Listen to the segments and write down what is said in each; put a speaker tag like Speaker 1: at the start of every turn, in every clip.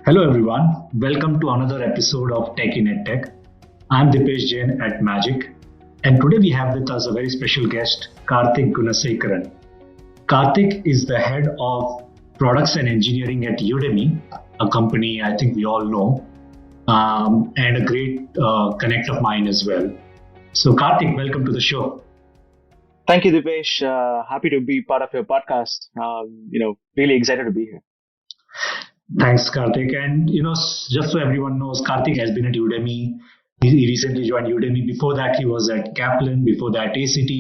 Speaker 1: Hello everyone, welcome to another episode of Tech in EdTech. I'm Dipesh Jain at Magic, and today we have with us a very special guest, Karthik Gunasekaran. Karthik is the head of products and engineering at Udemy, a company I think we all know, and a great connect of mine as well. So, Karthik, welcome to the show.
Speaker 2: Thank you, Dipesh. Happy to be part of your podcast. Really excited to be here.
Speaker 1: Thanks, Karthik. And just so everyone knows, Karthik has been at Udemy. He recently joined Udemy. Before that, he was at Kaplan. Before that, ACT.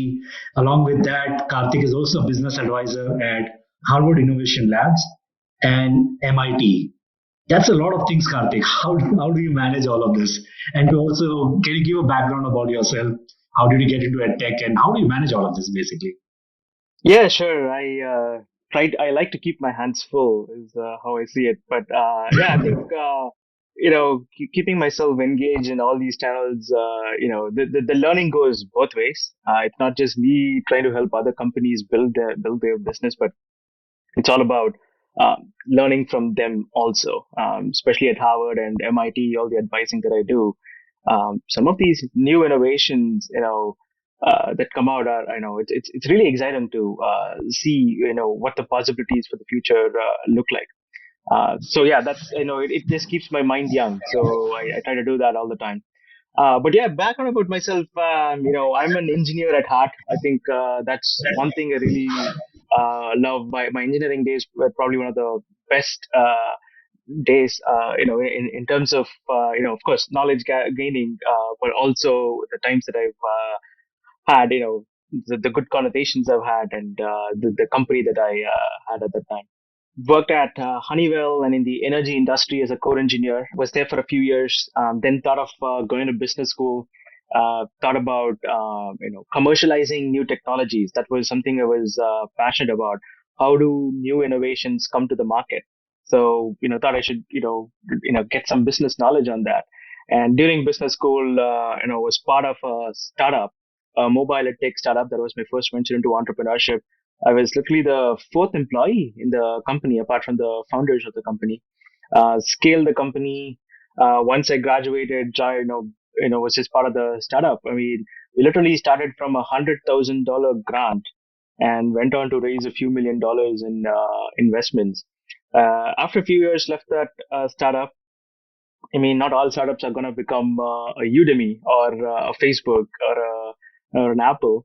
Speaker 1: Along with that, Karthik is also a business advisor at Harvard Innovation Labs and MIT. That's a lot of things, Karthik. How do you manage all of this? And to also, can you give a background about yourself? How did you get into tech, and how do you manage all of this, basically?
Speaker 2: Yeah, sure. I like to keep my hands full is how I see it. But yeah, I think keeping myself engaged in all these channels. The learning goes both ways. It's not just me trying to help other companies build their business, but it's all about learning from them also, especially at Harvard and MIT, all the advising that I do. Some of these new innovations, that come out are, it's really exciting to see, what the possibilities for the future look like. So yeah, that's, it just keeps my mind young. So I try to do that all the time. But yeah, background about myself, I'm an engineer at heart. I think that's one thing I really love. My engineering days were probably one of the best days, in terms of, of course, knowledge gaining, but also the times that I've had, the good connotations I've had and the company that I had at the time. Worked at Honeywell and in the energy industry as a core engineer. Was there for a few years. Then thought of going to business school. Thought about commercializing new technologies. That was something I was passionate about. How do new innovations come to the market? So thought I should get some business knowledge on that. And during business school, was part of a startup, a mobile tech startup. That was my first venture into entrepreneurship. I was literally the fourth employee in the company, apart from the founders of the company. Scaled the company. Once I graduated, was just part of the startup. I mean, we literally started from $100,000 grant and went on to raise a few $1 million in investments. After a few years, left that startup. I mean, not all startups are going to become a Udemy or a Facebook or an Apple.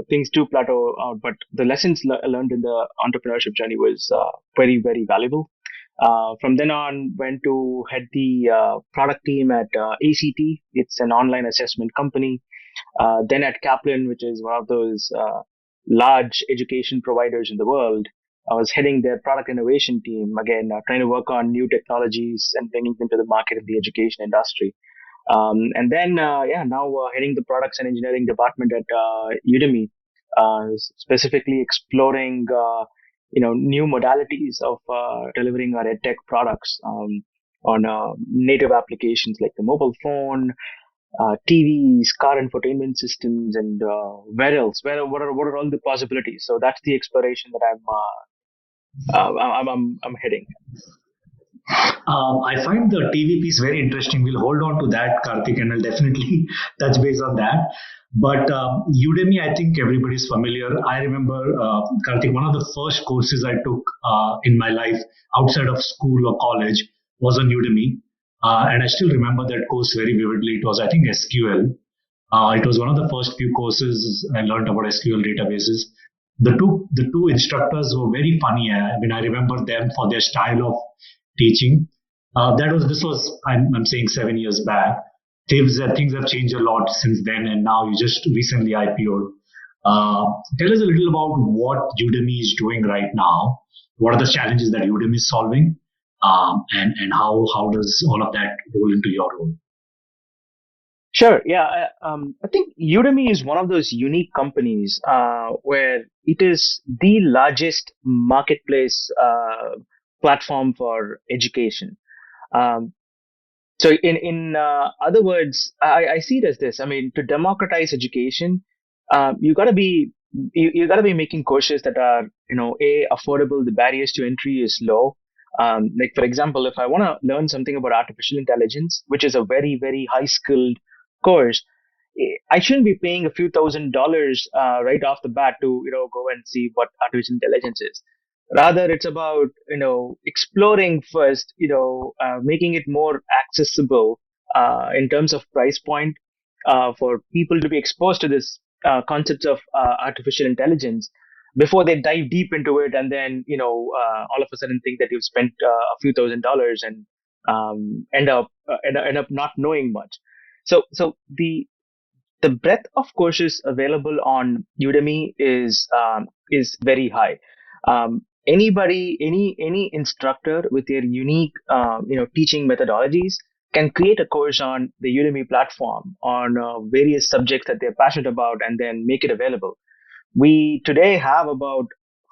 Speaker 2: Things do plateau out, but the lessons learned in the entrepreneurship journey was very, very valuable. From then on, went to head the product team at ACT. It's an online assessment company. Then at Kaplan, which is one of those large education providers in the world, I was heading their product innovation team, again, trying to work on new technologies and bringing them to the market in the education industry. And then, now heading the products and engineering department at Udemy, specifically exploring, new modalities of delivering our edtech products on native applications like the mobile phone, TVs, car infotainment systems, and where else? What are all the possibilities? So that's the exploration that I'm heading.
Speaker 1: I find the TV piece very interesting. We'll hold on to that, Karthik, and I'll definitely touch base on that. But Udemy, I think everybody's familiar. I remember, Karthik, one of the first courses I took in my life outside of school or college was on Udemy. And I still remember that course very vividly. It was, I think, SQL. It was one of the first few courses I learned about SQL databases. The two instructors were very funny. I mean, I remember them for their style of teaching. That was this was I'm saying 7 years back. Things have changed a lot since then, and now you just recently IPO'd. Tell us a little about what Udemy is doing right now. What are the challenges that Udemy is solving, and how does all of that roll into your role?
Speaker 2: Sure. Yeah. I think Udemy is one of those unique companies where it is the largest marketplace platform for education. Um, so, in other words, I see it as this. I mean, to democratize education, you got to be you got to be making courses that are, a affordable. The barriers to entry is low. Like for example, if I want to learn something about artificial intelligence, which is a very very high skilled course, I shouldn't be paying a few $1,000s right off the bat to go and see what artificial intelligence is. Rather, it's about exploring first, making it more accessible in terms of price point for people to be exposed to this concepts of artificial intelligence before they dive deep into it, and then all of a sudden think that you've spent a few $1,000s and end up not knowing much. So the breadth of courses available on Udemy is very high. Any instructor with their unique teaching methodologies can create a course on the Udemy platform on various subjects that they're passionate about, and then make it available. We today have about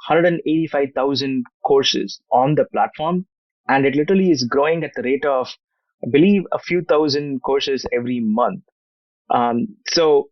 Speaker 2: 185,000 courses on the platform, and it literally is growing at the rate of, I believe, a few thousand courses every month. So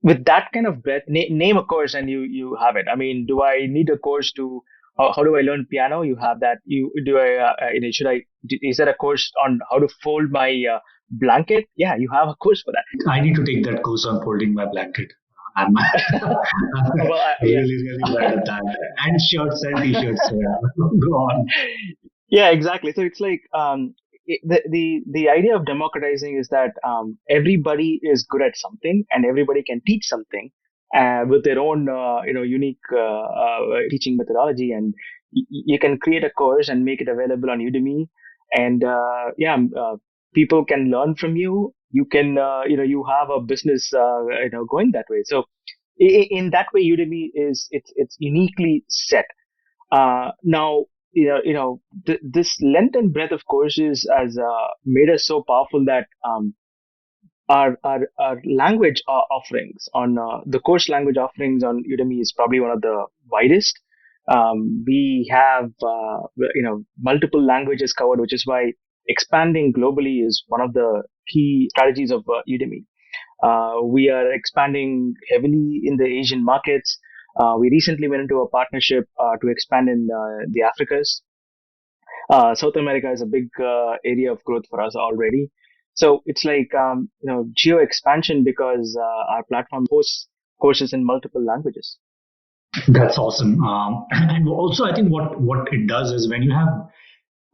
Speaker 2: with that kind of breadth, name a course and you have it. I mean, do I need a course to how do I learn piano? You have that. You do I should I is there a course on how to fold my blanket? Yeah, you have a course for that.
Speaker 1: I need to take that course on folding my blanket. I'm
Speaker 2: Well, yeah.
Speaker 1: really bad at that. And shirts and t-shirts. So yeah. Go on.
Speaker 2: Yeah, exactly. So it's like the idea of democratizing is that everybody is good at something and everybody can teach something with their own unique teaching methodology, and you can create a course and make it available on Udemy, and people can learn from you. You can you have a business going that way. So in that way, Udemy is it's uniquely set. Now, this length and breadth of courses has made us so powerful that our language offerings on the course language offerings on Udemy is probably one of the widest. We have multiple languages covered, which is why expanding globally is one of the key strategies of Udemy. We are expanding heavily in the Asian markets. We recently went into a partnership to expand in the Africas. South America is a big area of growth for us already. So it's like geo expansion because our platform hosts courses in multiple languages.
Speaker 1: That's awesome. And also, I think what it does is when you have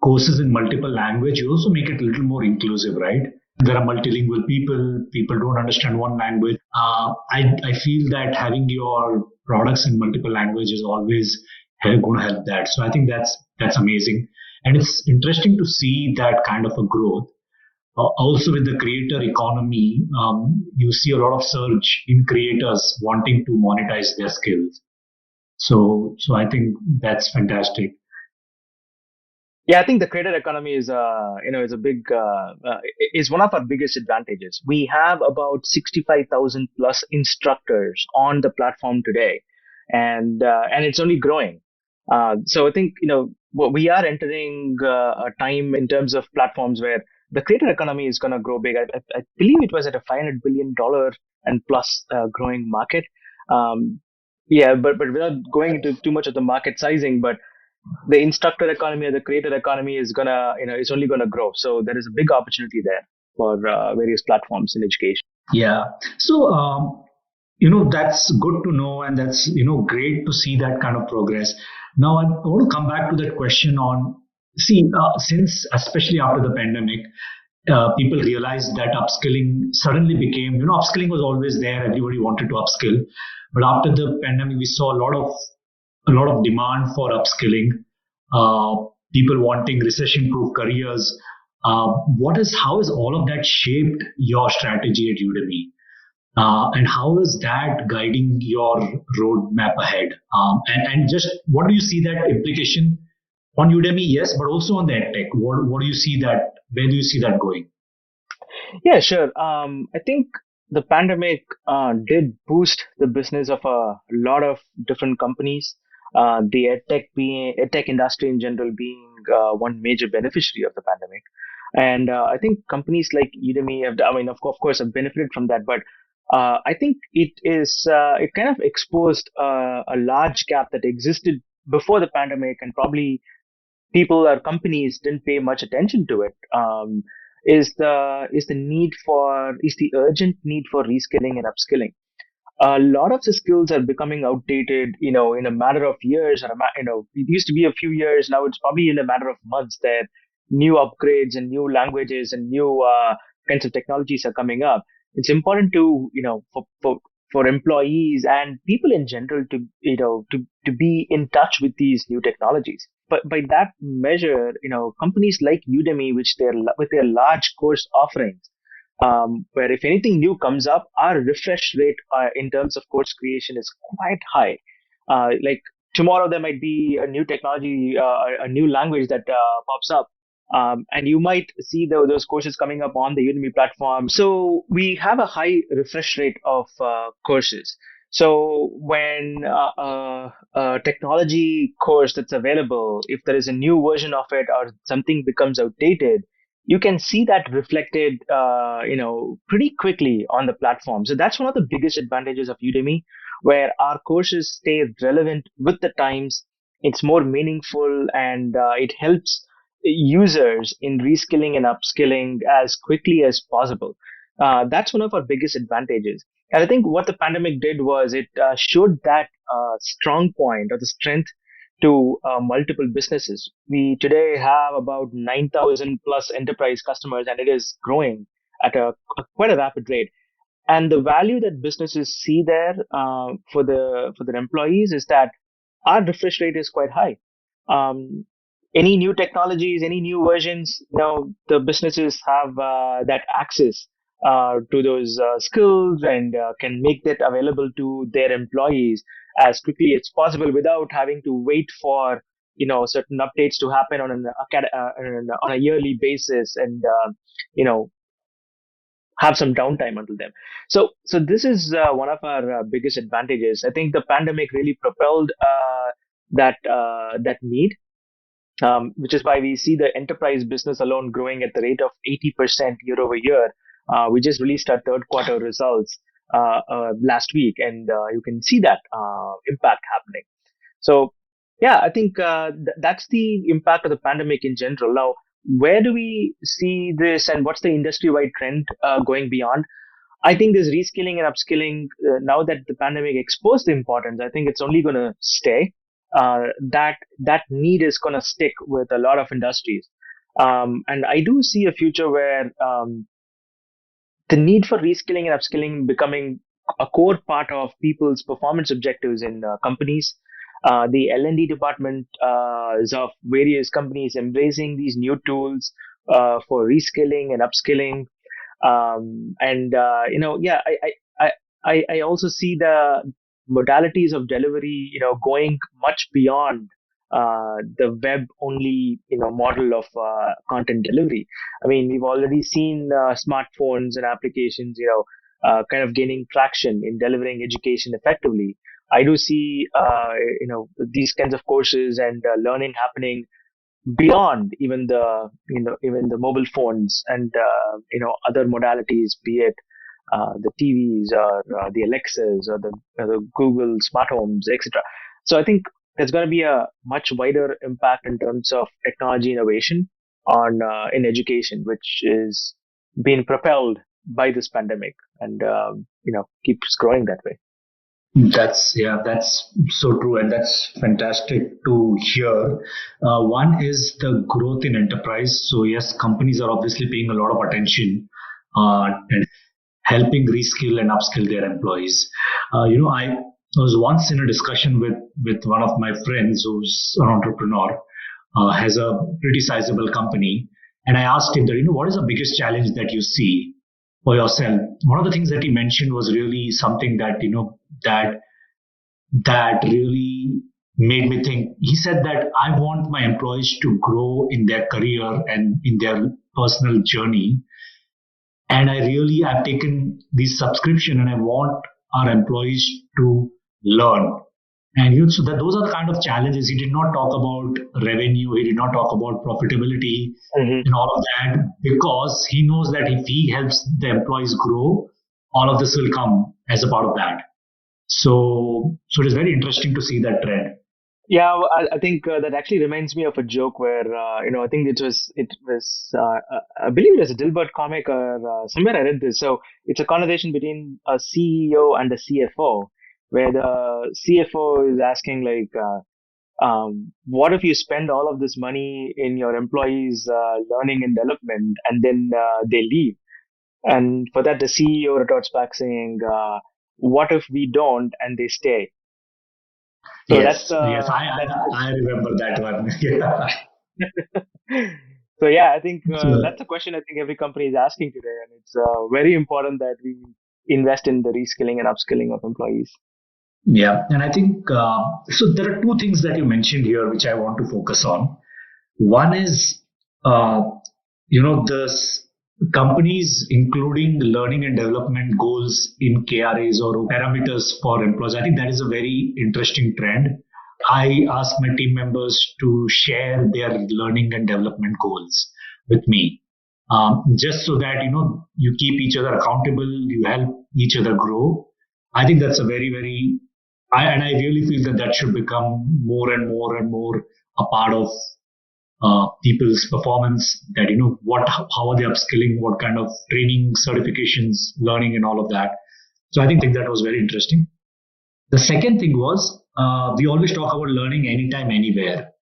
Speaker 1: courses in multiple language, you also make it a little more inclusive, right? There are multilingual people. People don't understand one language. I feel that having your products in multiple languages is always going to help that. So I think that's amazing, and it's interesting to see that kind of a growth. Also, with the creator economy, you see a lot of surge in creators wanting to monetize their skills. So I think that's fantastic.
Speaker 2: Yeah, I think the creator economy is is a big is one of our biggest advantages. We have about 65,000 plus instructors on the platform today, and it's only growing. So I think we are entering a time in terms of platforms where the creator economy is going to grow big. I believe it was at a $500 billion and plus growing market. Um, yeah, but without going into too much of the market sizing, but the instructor economy or the creator economy is gonna it's only gonna grow. So there is a big opportunity there for various platforms in education.
Speaker 1: Yeah. So that's good to know, and that's great to see that kind of progress. Now I want to come back to that question on see since especially after the pandemic, people realized that upskilling suddenly became upskilling was always there. Everybody wanted to upskill, but after the pandemic, we saw a lot of demand for upskilling, uh, people wanting recession-proof careers. How has all of that shaped your strategy at Udemy? And how is that guiding your roadmap ahead? And just what do you see that implication on Udemy? Yes, but also on the edtech. What do you see that? Where do you see that going?
Speaker 2: Yeah, sure. I think the pandemic did boost the business of a lot of different companies. The edtech industry in general being one major beneficiary of the pandemic. And I think companies like Udemy have, I mean, of course, have benefited from that. But I think it kind of exposed a large gap that existed before the pandemic, and probably people or companies didn't pay much attention to it, is the urgent need for reskilling and upskilling. A lot of the skills are becoming outdated, in a matter of years, or it used to be a few years. Now it's probably in a matter of months that new upgrades and new languages and new kinds of technologies are coming up. It's important to, for employees and people in general to, to be in touch with these new technologies. But by that measure, companies like Udemy, with their large course offerings, where if anything new comes up, our refresh rate in terms of course creation is quite high. Like tomorrow, there might be a new technology, a new language that pops up. And you might see those courses coming up on the Udemy platform. So we have a high refresh rate of courses. So when a technology course that's available, if there is a new version of it or something becomes outdated, you can see that reflected, pretty quickly on the platform. So that's one of the biggest advantages of Udemy, where our courses stay relevant with the times. It's more meaningful, and it helps users in reskilling and upskilling as quickly as possible. That's one of our biggest advantages. And I think what the pandemic did was it showed that strong point or the strength to multiple businesses. We today have about 9,000 plus enterprise customers, and it is growing at quite a rapid rate. And the value that businesses see there for their employees is that our refresh rate is quite high. Um, any new technologies, any new versions, the businesses have that access to those skills, and can make that available to their employees as quickly as possible without having to wait for certain updates to happen on a yearly basis, and you know have some downtime until then. So this is one of our biggest advantages. I think the pandemic really propelled that need, which is why we see the enterprise business alone growing at the rate of 80% year over year. We just released our third quarter results last week, and you can see that impact happening. So, yeah, I think that's the impact of the pandemic in general. Now, where do we see this, and what's the industry-wide trend going beyond? I think this reskilling and upskilling, now that the pandemic exposed the importance, I think it's only going to stay. That need is going to stick with a lot of industries, and I do see a future where the need for reskilling and upskilling becoming a core part of people's performance objectives in companies. The L&D department is of various companies embracing these new tools for reskilling and upskilling. And yeah, I also see the modalities of delivery, going much beyond the web only, model of content delivery. I mean, we've already seen smartphones and applications, kind of gaining traction in delivering education effectively. I do see, these kinds of courses and learning happening beyond even the mobile phones and other modalities, be it the TVs or the Alexas or the Google smart homes, etc. So I think there's going to be a much wider impact in terms of technology innovation on in education, which is being propelled by this pandemic, and keeps growing that way.
Speaker 1: That's so true, and that's fantastic to hear. One is the growth in enterprise. So yes, companies are obviously paying a lot of attention and helping reskill and upskill their employees. I was once in a discussion with one of my friends who's an entrepreneur, has a pretty sizable company, and I asked him that what is the biggest challenge that you see for yourself. One of the things that he mentioned was really something that that really made me think. He said that I want my employees to grow in their career and in their personal journey, and I've taken this subscription, and I want our employees to learn. And so that those are the kind of challenges. He did not talk about revenue. He did not talk about profitability and all of that, because he knows that if he helps the employees grow, all of this will come as a part of that. So it is very interesting to see that trend.
Speaker 2: Yeah, I think that actually reminds me of a joke where I think I believe it was a Dilbert comic or somewhere I read this. So it's a conversation between a CEO and a CFO, where the CFO is asking like, what if you spend all of this money in your employees' learning and development, and then they leave? And for that, the CEO retorts back saying, "What if we don't and they stay?" So
Speaker 1: Yes, yes,
Speaker 2: that's
Speaker 1: I remember that one. Yeah.
Speaker 2: so yeah, I think
Speaker 1: So,
Speaker 2: that's a question I think every company is asking today, and it's very important that we invest in the reskilling and upskilling of employees.
Speaker 1: yeah, and I think so. There are two things that you mentioned here which I want to focus on. One is, uh, the companies including learning and development goals in KRAs or parameters for employees. I think that is a very interesting trend. I ask my team members to share their learning and development goals with me, just so that you keep each other accountable, you help each other grow. I think that's a very very and I really feel that that should become more and more and more a part of people's performance. That how are they upskilling, what kind of training, certifications, learning, and all of that. So I think that was very interesting. The second thing was, we always talk about learning anytime, anywhere.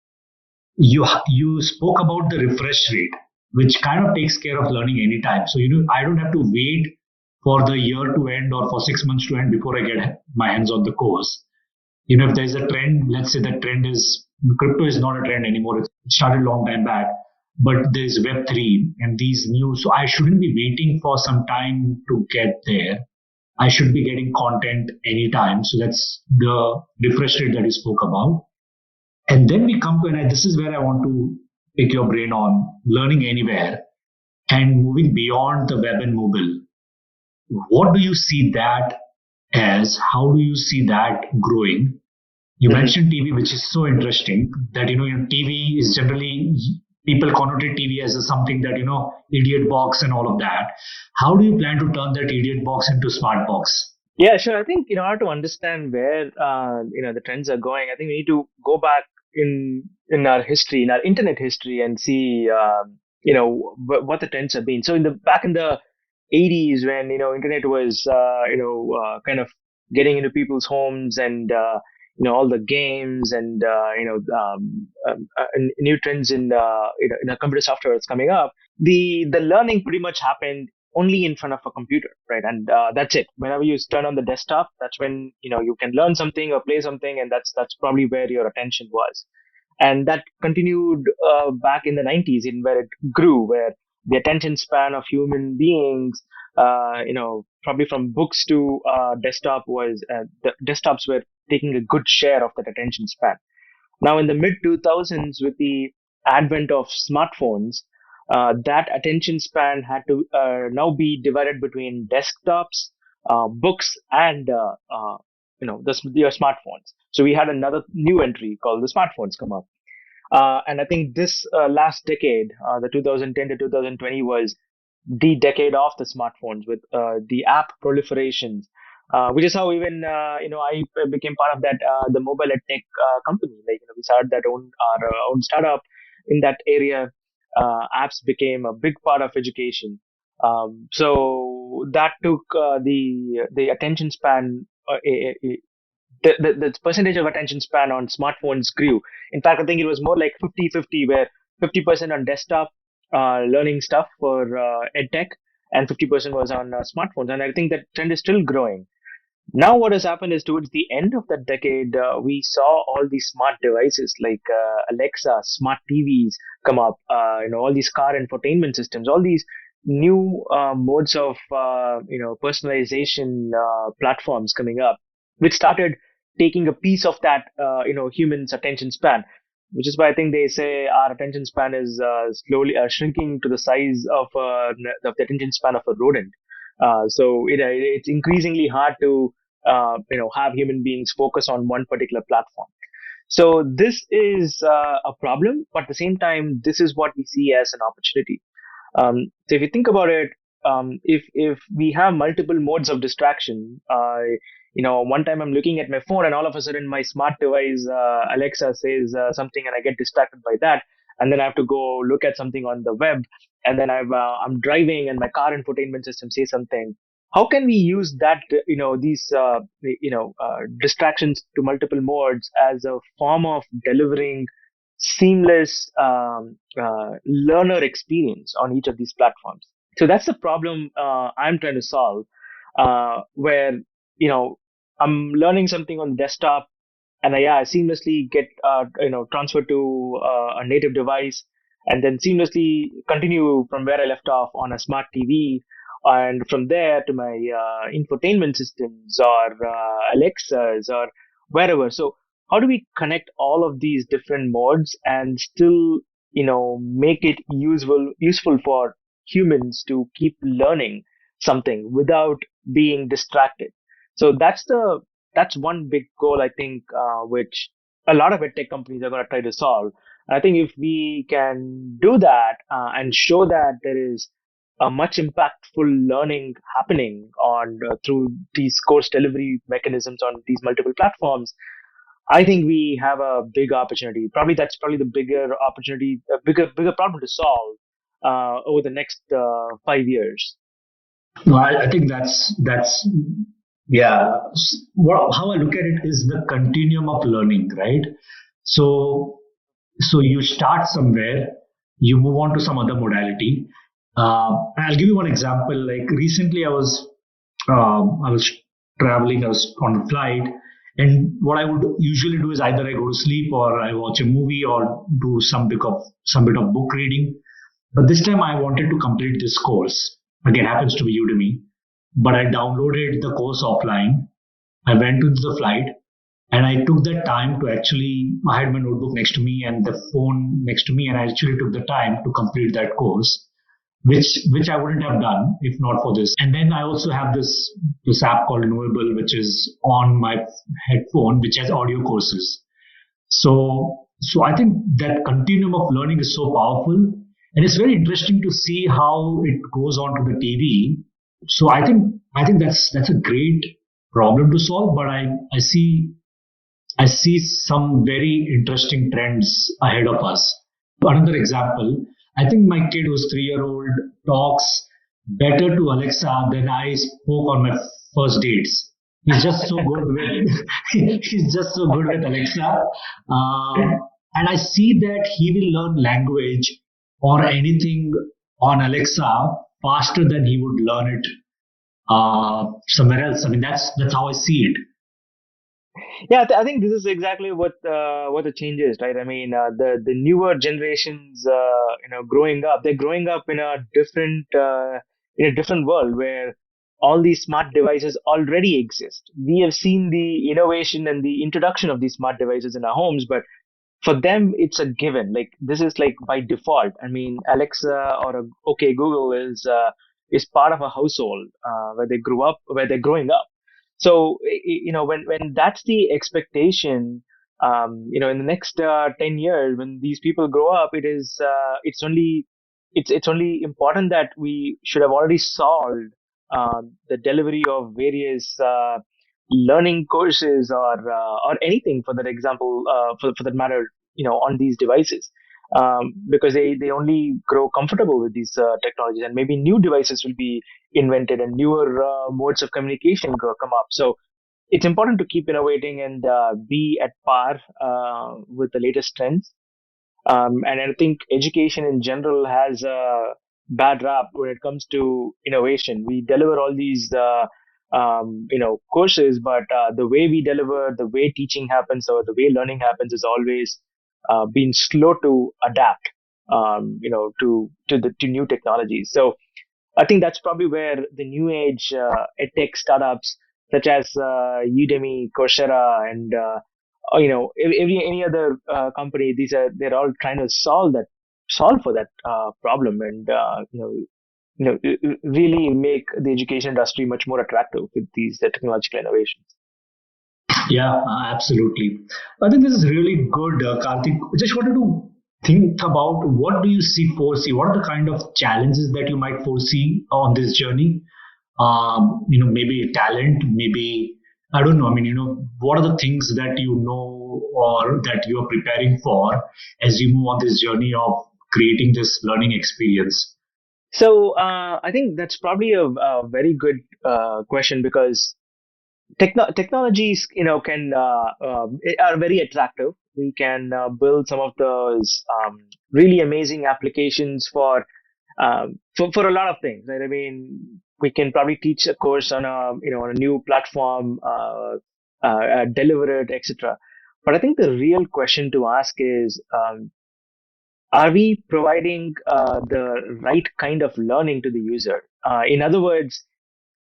Speaker 1: You spoke about the refresh rate, which kind of takes care of learning anytime. So I don't have to wait for the year to end or for 6 months to end before I get my hands on the course. If there's a trend, let's say that trend is crypto is not a trend anymore. It started a long time back, but there's Web3 and these new. So I shouldn't be waiting for some time to get there. I should be getting content anytime. So that's the refresh rate that you spoke about. And then we come to, and this is where I want to pick your brain on learning anywhere and moving beyond the web and mobile. What do you see that as? How do you see that growing? You
Speaker 2: Hmm.
Speaker 1: mentioned TV, which is so interesting that TV is generally, people connotate TV as something that idiot box and all of that. How do you plan to turn that idiot box into smart box?
Speaker 2: Yeah, sure. I think in order to understand where the trends are going, I think we need to go back in our history, in our internet history, and see what the trends have been. So in the back in the 80s, when internet was kind of getting into people's homes, and all the games and new trends in a computer software that's coming up, the learning pretty much happened only in front of a computer, right? And that's it. Whenever you turn on the desktop, that's when you can learn something or play something, and that's probably where your attention was. And that continued back in the 90s, in where it grew, where the attention span of human beings, probably from books to desktop, was the desktops were taking a good share of that attention span. Now, in the mid 2000s, with the advent of smartphones, that attention span had to now be divided between desktops, books, and your smartphones. So we had another new entry called the smartphones come up. And I think this last decade, the 2010 to 2020, was the decade of the smartphones, with the app proliferations, which is how even I became part of that the mobile ed tech company. Like we started our own startup in that area. Apps became a big part of education. So that took the attention span. The percentage of attention span on smartphones grew. In fact, I think it was more like 50-50, where 50% on desktop learning stuff for edtech, and 50% was on smartphones. And I think that trend is still growing. Now, what has happened is towards the end of that decade, we saw all these smart devices like Alexa, smart TVs come up, all these car infotainment systems, all these new modes of personalization platforms coming up, which started taking a piece of that human's attention span. Which is why I think they say our attention span is slowly shrinking to the size of the attention span of a rodent. It's increasingly hard to have human beings focus on one particular platform. So this is a problem, but at the same time, this is what we see as an opportunity. So if you think about it, if we have multiple modes of distraction, one time I'm looking at my phone and all of a sudden my smart device, Alexa, says something and I get distracted by that. And then I have to go look at something on the web. And then I'm driving and my car infotainment system says something. How can we use that, these, distractions to multiple modes as a form of delivering seamless learner experience on each of these platforms? So that's the problem I'm trying to solve, where, you know, I'm learning something on desktop and I seamlessly get transferred to a native device and then seamlessly continue from where I left off on a smart TV, and from there to my infotainment systems or Alexas or wherever. So how do we connect all of these different modes and still make it useful for humans to keep learning something without being distracted? So that's one big goal, I think, which a lot of tech companies are going to try to solve. I think if we can do that and show that there is a much impactful learning happening on through these course delivery mechanisms on these multiple platforms, I think we have a big opportunity. Probably that's probably the bigger opportunity, a bigger problem to solve over the next 5 years.
Speaker 1: No, I think that's yeah. How I look at it is the continuum of learning, right? So you start somewhere, you move on to some other modality. I'll give you one example. Like recently, I was traveling, I was on a flight, and what I would usually do is either I go to sleep or I watch a movie or do some bit of book reading. But this time I wanted to complete this course. Again, happens to be Udemy, but I downloaded the course offline. I went to the flight and I took the time to actually, I had my notebook next to me and the phone next to me, and I actually took the time to complete that course, which I wouldn't have done if not for this. And then I also have this app called Knowable, which is on my headphone, which has audio courses. So I think that continuum of learning is so powerful, and it's very interesting to see how it goes on to the TV. So I think that's a great problem to solve, but I see some very interesting trends ahead of us. Another example, I think my kid who's 3 year old talks better to Alexa than I spoke on my first dates. He's just so good with he's just so good with Alexa, and I see that he will learn language or anything on Alexa faster than he would learn it somewhere else. I mean, that's how I see it.
Speaker 2: Yeah, I think this is exactly what the change is, right? I mean, the newer generations, growing up, they're growing up in a different world where all these smart devices already exist. We have seen the innovation and the introduction of these smart devices in our homes, but for them, it's a given. Like this is like by default. I mean, Alexa or OK Google is part of a household where they're growing up. So when that's the expectation, in the next 10 years, when these people grow up, it's only important that we should have already solved the delivery of various learning courses or anything for that example, for that matter, on these devices. Because they only grow comfortable with these technologies, and maybe new devices will be invented and newer modes of communication come up. So it's important to keep innovating and be at par with the latest trends. And I think education in general has a bad rap when it comes to innovation. We deliver all these, courses, but the way we deliver, the way teaching happens, or the way learning happens, is always been slow to adapt, to new technologies. So I think that's probably where the new age edtech startups such as Udemy, Coursera, and any other company. They're all trying to solve for that problem, and really make the education industry much more attractive with these technological innovations.
Speaker 1: Yeah, absolutely. I think this is really good, Karthik. I just wanted to think about what do you foresee? What are the kind of challenges that you might foresee on this journey? Maybe talent, maybe I don't know. I mean, what are the things that you know or that you are preparing for as you move on this journey of creating this learning experience?
Speaker 2: So I think that's probably a very good question because technologies, can are very attractive. We can build some of those really amazing applications for a lot of things, right? I mean, we can probably teach a course on a new platform, deliver it, etc. But I think the real question to ask is, are we providing the right kind of learning to the user? In other words,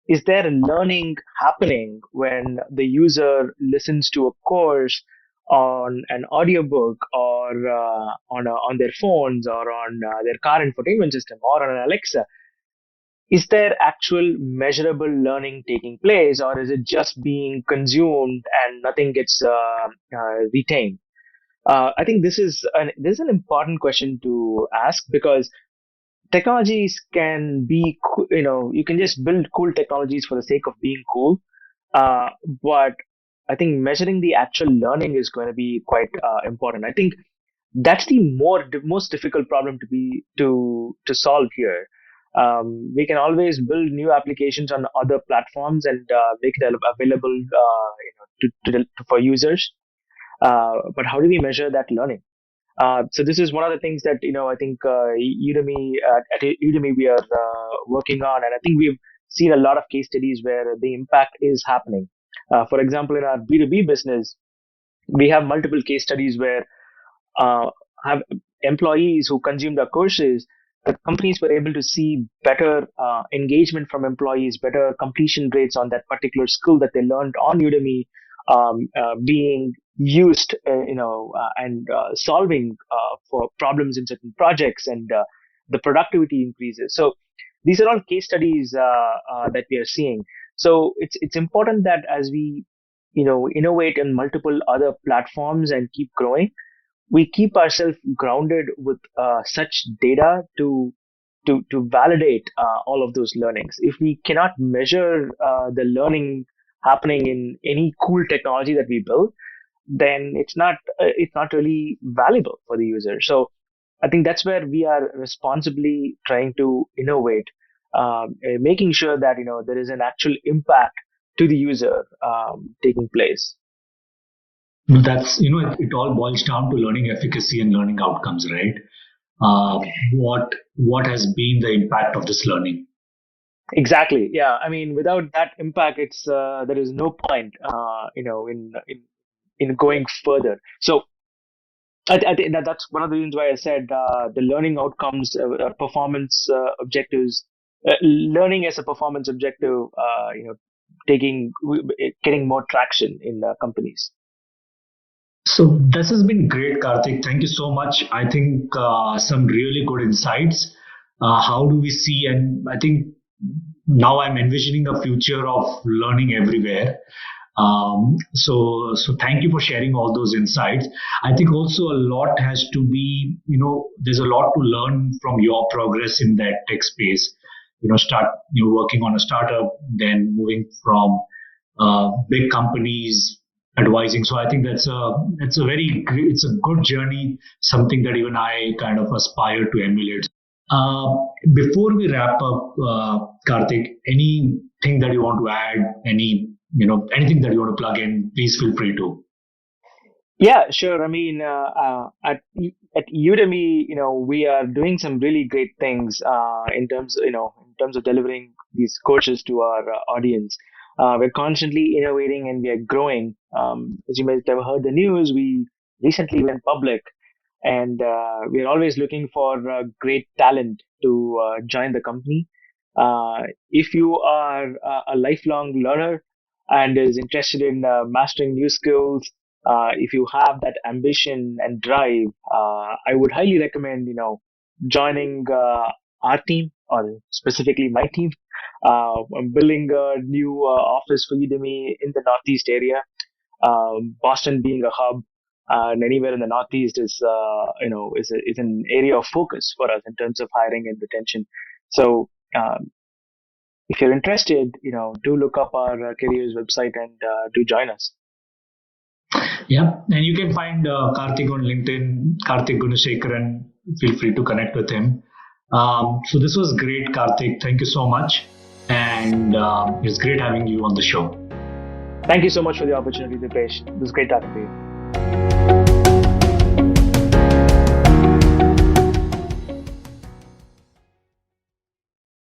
Speaker 2: is there learning happening when the user listens to a course on an audiobook or on their phones or on their car infotainment system or on an Alexa? Is there actual measurable learning taking place, or is it just being consumed and nothing gets retained? I think this is an important question to ask because technologies can be, you can just build cool technologies for the sake of being cool. Uh, but I think measuring the actual learning is going to be quite important. I think that's the most difficult problem to solve here. We can always build new applications on other platforms and make it available, for users. But how do we measure that learning? So this is one of the things that I think Udemy at Udemy we are working on, and I think we've seen a lot of case studies where the impact is happening. For example, in our B2B business, we have multiple case studies where uh, have employees who consumed our courses, the companies were able to see better engagement from employees, better completion rates on that particular skill that they learned on Udemy, being used, and solving for problems in certain projects, and the productivity increases. So these are all case studies that we are seeing. So it's important that as we innovate in multiple other platforms and keep growing, we keep ourselves grounded with such data to validate all of those learnings. If we cannot measure the learning happening in any cool technology that we build, then it's not really valuable for the user. So I think that's where we are responsibly trying to innovate, making sure that there is an actual impact to the user taking place.
Speaker 1: No, that's, it all boils down to learning efficacy and learning outcomes, right? What has been the impact of this learning?
Speaker 2: Exactly. Yeah. I mean, without that impact, it's there is no point, in going further. So I think that's one of the reasons why I said the learning outcomes, performance objectives, learning as a performance objective, taking getting more traction in companies.
Speaker 1: So this has been great, Karthik. Thank you so much. I think some really good insights. How do we see? And I think now I'm envisioning a future of learning everywhere. So thank you for sharing all those insights. I think also a lot has to be, there's a lot to learn from your progress in that tech space. Start working on a startup, then moving from big companies advising. So I think it's a good journey, something that even I kind of aspire to emulate. Uh, Before we wrap up, Karthik, anything that you want to add, anything that you want to plug in, please feel free to.
Speaker 2: Yeah, sure. I mean, at Udemy, we are doing some really great things in terms of delivering these courses to our audience. We're constantly innovating and we are growing. As you might have heard the news, we recently went public, and we're always looking for great talent to join the company. If you are a lifelong learner and is interested in mastering new skills, if you have that ambition and drive, I would highly recommend joining our team, or specifically my team. I'm building a new office for Udemy in the Northeast area, Boston being a hub, and anywhere in the Northeast is an area of focus for us in terms of hiring and retention. So if you're interested, do look up our careers website and do join us.
Speaker 1: Yeah, and you can find Karthik on LinkedIn, Karthik Gunasekaran. Feel free to connect with him. So this was great, Karthik. Thank you so much. And it's great having you on the show.
Speaker 2: Thank you so much for the opportunity, Dipesh. It was great talking to you.